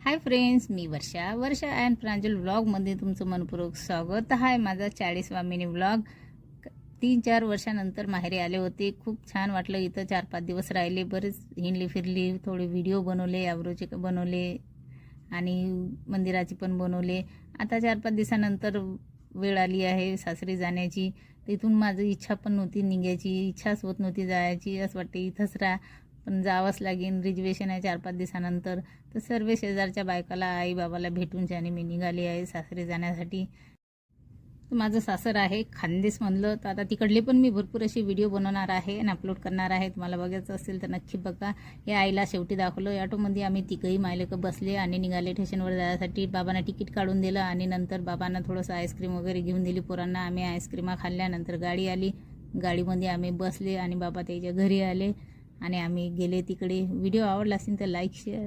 Hi friends, me Varsha and प्रांजल व्लॉगमध्ये तुमचं मनपूर्वक स्वागत आहे. माझा 40वा मिनी व्लॉग. 3-4 वर्षानंतर माहेरी आले होते. खूप छान वाटलं. इथं 4-5 दिवस राहिले. बरेच हिंडली फिरली, थोडे व्हिडिओ बनवले, आब्रोचे बनवले आणि मंदिराची पण बनवले. आता 4-5 दिवसानंतर वेळ आली आहे सासरी जाण्याची. तर इथून माझी इच्छा पण नव्हती निघायची, इच्छाच होत नव्हती जायची. असं वाटते इथंच राहा, पण जावंच लागेल. रिजर्वेशन आहे 4-5 दिवसानंतर. तर सर्व शेजारच्या बायकाला, आई बाबाला भेटून जाणे मी निघाली आहे सासरी जाण्यासाठी. माझं सासर आहे खानदेश म्हणलं तर आता तिकडले पण मी भरपूर असे व्हिडिओ बनवणार आहे आणि अपलोड करणार आहे. तुम्हाला बघायचं असेल तर नक्की बघा. या आईला शेवटी दाखवलं. ऑटोमध्ये आम्ही तिघही मायलेकं बसले आणि निघाले स्टेशनवर जाण्यासाठी. बाबांना तिकीट काढून दिलं आणि नंतर बाबांना थोडंसं आईस्क्रीम वगैरे घेऊन दिली पोरांना. आम्ही आईस्क्रीमा खाल्ल्यानंतर गाडी आली. गाडीमध्ये आम्ही बसले आणि बाबा त्याच्या घरी आले आणि आम्ही गेले तिकडे. व्हिडिओ आवडला असेल तर लाईक शेअर